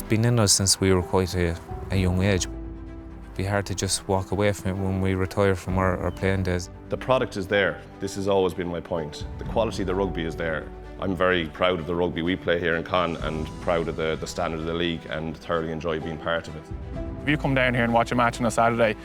been in us since we were quite a young age. It'd be hard to just walk away from it when we retire from our playing days. The product is there. This has always been my point. The quality of the rugby is there. I'm very proud of the rugby we play here in Con and proud of the standard of the league and thoroughly enjoy being part of it. If you come down here and watch a match on a Saturday,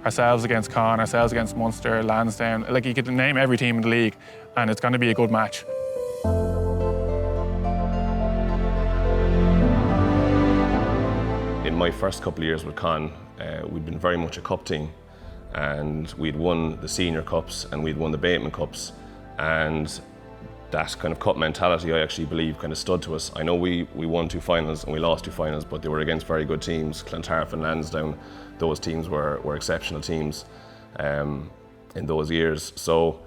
ourselves against Con, ourselves against Munster, Lansdowne, like you could name every team in the league and it's going to be a good match. In my first couple of years with Con, we'd been very much a cup team, and we'd won the senior cups and we'd won the Bateman Cups, and that kind of cup mentality I actually believe kind of stood to us. I know we won 2 finals and we lost 2 finals, but they were against very good teams. Clontarf and Lansdowne, those teams were exceptional teams in those years. So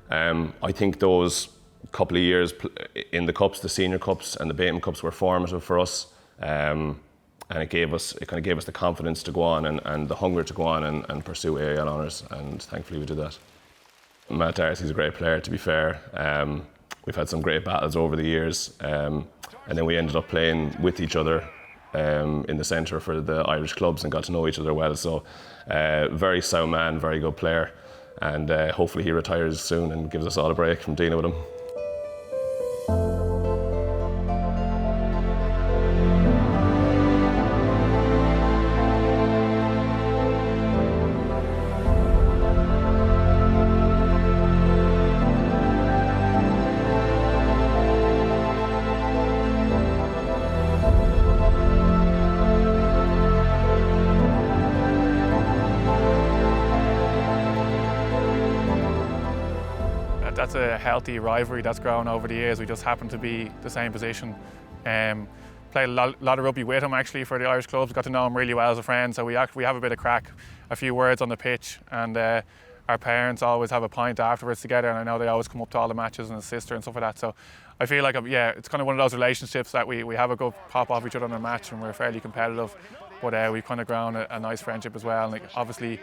I think those couple of years in the cups, the senior cups and the Bateman Cups, were formative for us. And it kind of gave us the confidence to go on and the hunger to go on and pursue AIL honours, and thankfully we did that. Matt Darcy's a great player, to be fair. We've had some great battles over the years, and then we ended up playing with each other in the centre for the Irish clubs and got to know each other well. So very sound man, very good player, and hopefully he retires soon and gives us all a break from dealing with him. That's a healthy rivalry that's grown over the years. We just happen to be the same position. Played a lot of rugby with him actually for the Irish clubs. Got to know him really well as a friend, so we have a bit of crack, a few words on the pitch, and our parents always have a pint afterwards together, and I know they always come up to all the matches, and his sister and stuff like that. So I feel like, it's kind of one of those relationships that we have a good pop off each other in a match, and we're fairly competitive, but we've kind of grown a nice friendship as well. And like, obviously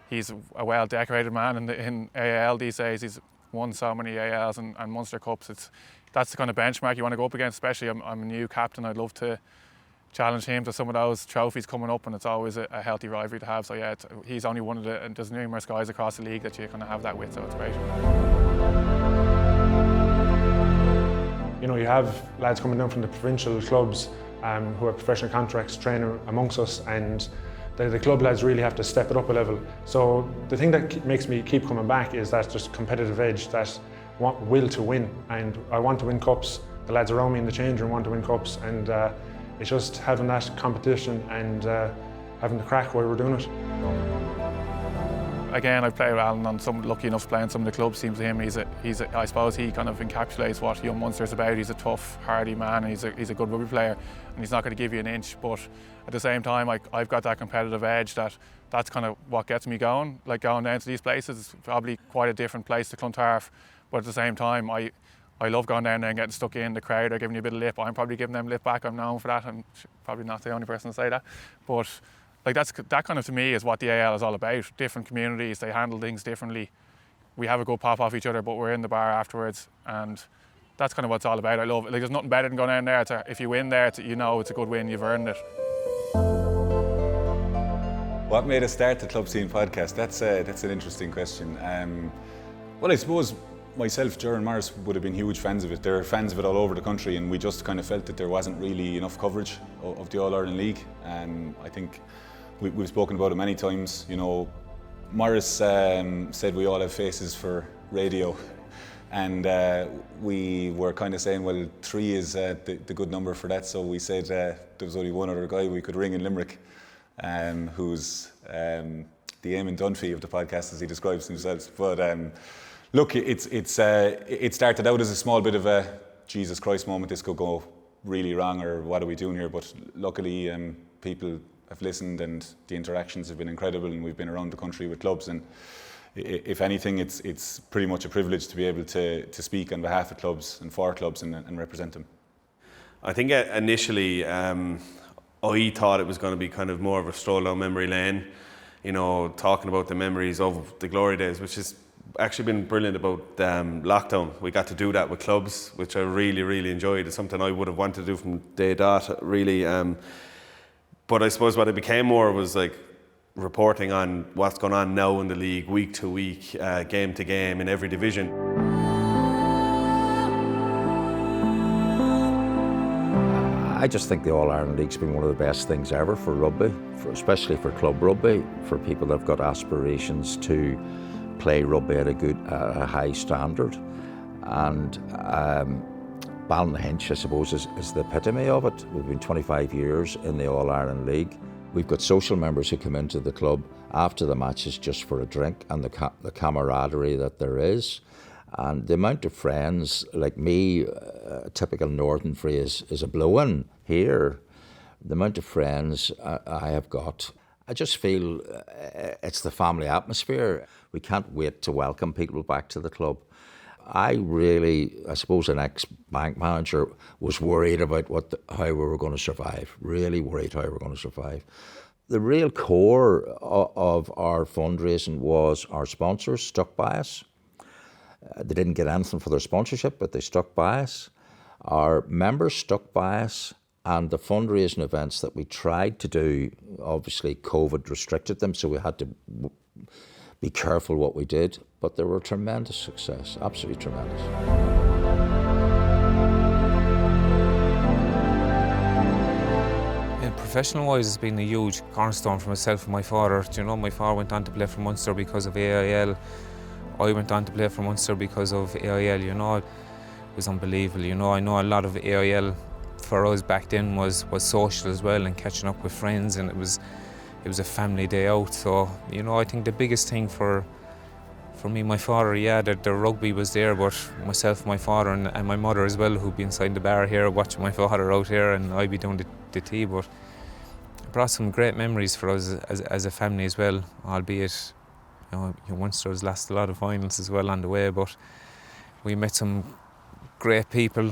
he's a well decorated man in AIL these days. He's won so many AILs and Munster Cups. That's the kind of benchmark you want to go up against, especially I'm a new captain. I'd love to challenge him to some of those trophies coming up, and it's always a healthy rivalry to have. So yeah, he's only one of and there's numerous guys across the league that you kind of have that with, so it's great. You know, you have lads coming down from the provincial clubs who have professional contracts training amongst us, and the club lads really have to step it up a level. So the thing that makes me keep coming back is that just competitive edge, that will to win, and I want to win cups. The lads around me in the change room want to win cups, and it's just having that competition and having the crack while we're doing it. Again, I've played with Alan on lucky enough playing some of the club teams with him. I suppose he kind of encapsulates what young Munster's about. He's a tough, hardy man, and he's a good rugby player, and he's not going to give you an inch, but at the same time, I've got that competitive edge that's kind of what gets me going. Like, going down to these places, it's probably quite a different place to Clontarf, but at the same time, I love going down there and getting stuck in. The crowd are giving you a bit of lip. I'm probably giving them lip back. I'm known for that. I'm probably not the only person to say that, but like, that kind of, to me, is what the AIL is all about. Different communities, they handle things differently. We have a good pop off each other, but we're in the bar afterwards, and that's kind of what it's all about. I love it. Like, there's nothing better than going down there. If you win there, you know it's a good win. You've earned it. What made us start the Club Scene podcast? That's an interesting question. Well, I suppose myself, Ger and Morris would have been huge fans of it. They're fans of it all over the country, and we just kind of felt that there wasn't really enough coverage of the All-Ireland League. I think we've spoken about it many times. You know, Morris said we all have faces for radio, and we were kind of saying, well, 3 is the good number for that. So we said there was only one other guy we could ring in Limerick, who's the Eamon Dunphy of the podcast, as he describes himself. But look, it started out as a small bit of a Jesus Christ moment. This could go really wrong, or what are we doing here? But luckily, people have listened, and the interactions have been incredible, and we've been around the country with clubs, and if anything, it's pretty much a privilege to be able to speak on behalf of clubs and for clubs and represent them. I think initially I thought it was going to be kind of more of a stroll down memory lane, you know, talking about the memories of the glory days, which has actually been brilliant about lockdown. We got to do that with clubs, which I really, really enjoyed. It's something I would have wanted to do from day dot, really. But I suppose what it became more was like reporting on what's going on now in the league, week to week, game to game, in every division. I just think the All-Ireland League's been one of the best things ever for rugby, especially for club rugby, for people that have got aspirations to play rugby at a high standard. And Ballinhinch, I suppose, is the epitome of it. We've been 25 years in the All-Ireland League. We've got social members who come into the club after the matches just for a drink, and the camaraderie that there is. And the amount of friends, like me, a typical northern phrase is a blow-in here. The amount of friends I have got, I just feel it's the family atmosphere. We can't wait to welcome people back to the club. I suppose an ex-bank manager was worried about how we were going to survive, really worried how we were going to survive. The real core of our fundraising was our sponsors stuck by us. They didn't get anything for their sponsorship, but they stuck by us. Our members stuck by us, and the fundraising events that we tried to do, obviously COVID restricted them, so we had to be careful what we did, but they were a tremendous success, absolutely tremendous. Professional-wise, it's been a huge cornerstone for myself and my father. Do you know, my father went on to play for Munster because of AIL. I went on to play for Munster because of AIL, you know. It was unbelievable, you know. I know a lot of AIL for us back then was social as well, and catching up with friends, and it was a family day out. So, you know, I think the biggest thing for me, my father, yeah, the rugby was there, but myself, my father and my mother as well, who'd be inside the bar here watching my father out here, and I'd be doing the tea, but it brought some great memories for us as a family as well, albeit, you know, Munster's lost a lot of finals as well on the way, but we met some great people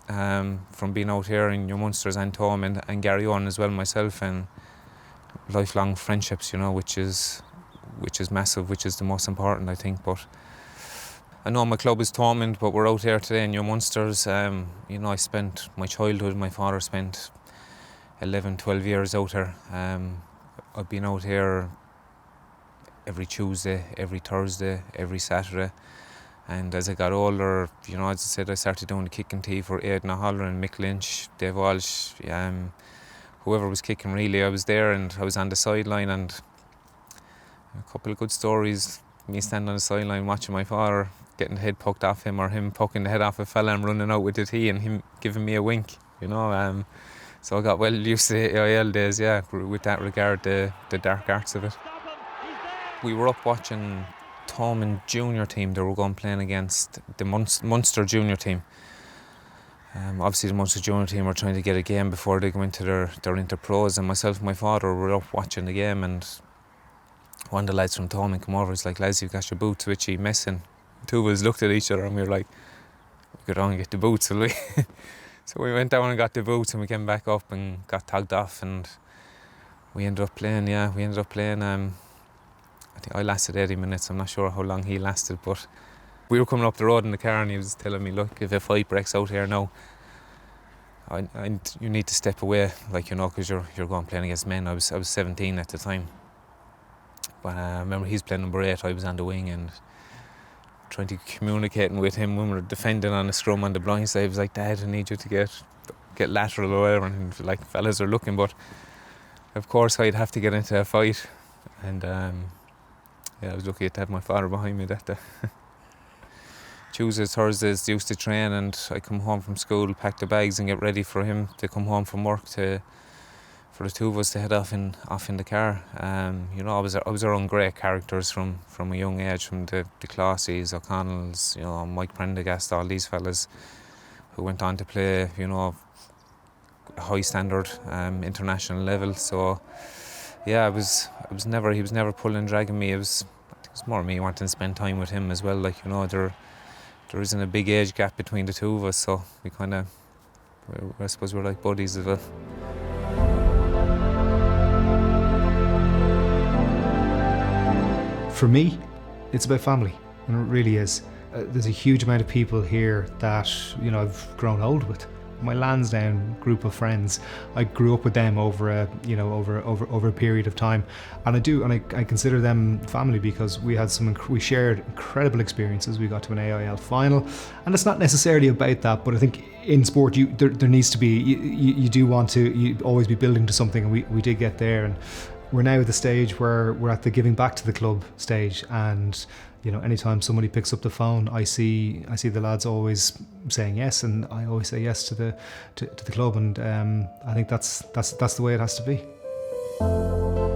from being out here in your Munsters and Tom and Gary Owen as well, myself, and lifelong friendships, you know, which is massive, which is the most important, I think. But I know my club is Thomond, but we're out here today in your Munsters. You know, I spent my childhood, my father spent 11, 12 years out here. I've been out here every Tuesday, every Thursday, every Saturday. And as I got older, you know, as I said, I started doing the kicking tea for Aidan O'Halloran, Mick Lynch, Dave Walsh, whoever was kicking really, I was there, and I was on the sideline, and a couple of good stories, me standing on the sideline watching my father getting the head poked off him, or him poking the head off a fella and running out with the tea, and him giving me a wink, you know. So I got well used to the AIL days, yeah, with that regard, the dark arts of it. We were up watching Thomond junior team. They were going playing against the Munster junior team. Obviously the Munster junior team were trying to get a game before they go into their inter-pros, and myself and my father were up watching the game, and one of the lads from Thomond come over. He's like, "Lads, you've got your boots, which you missing?" Two of us looked at each other and we were like, "We go down and get the boots, will we?" So we went down and got the boots, and we came back up and got tagged off, and we ended up playing. I think I lasted 80 minutes. I'm not sure how long he lasted, but we were coming up the road in the car, and he was telling me, "Look, if a fight breaks out here now, you need to step away, like, you know, because you're going playing against men." I was 17 at the time, but I remember he's playing number 8. I was on the wing, and trying to communicating with him when we were defending on a scrum on the blind side. I was like, "Dad, I need you to get lateral or whatever," and like fellas are looking, but of course I'd have to get into a fight, and yeah, I was lucky to have my father behind me that day. Tuesdays, Thursdays used to train, and I come home from school, pack the bags and get ready for him to come home from work, for the two of us to head off in the car. You know, I was around great characters from a young age, from the Classeys, O'Connells, you know, Mike Prendergast, all these fellas who went on to play, you know, a high standard international level. So yeah, he was never pulling and dragging me. I think it was more me wanting to spend time with him as well. Like, you know, there isn't a big age gap between the two of us, so we kind of, I suppose we're like buddies as well. For me, it's about family, and it really is. There's a huge amount of people here that, you know, I've grown old with. my Lansdowne group of friends, I grew up with them over a period of time, and I consider them family because we shared incredible experiences. We got to an AIL final, and it's not necessarily about that, but I think in sport there needs to be, you do want to always be building to something, and we did get there, and we're now at the stage where we're at the giving back to the club stage, and anytime somebody picks up the phone, I see the lads always saying yes, and I always say yes to the club, and I think that's the way it has to be.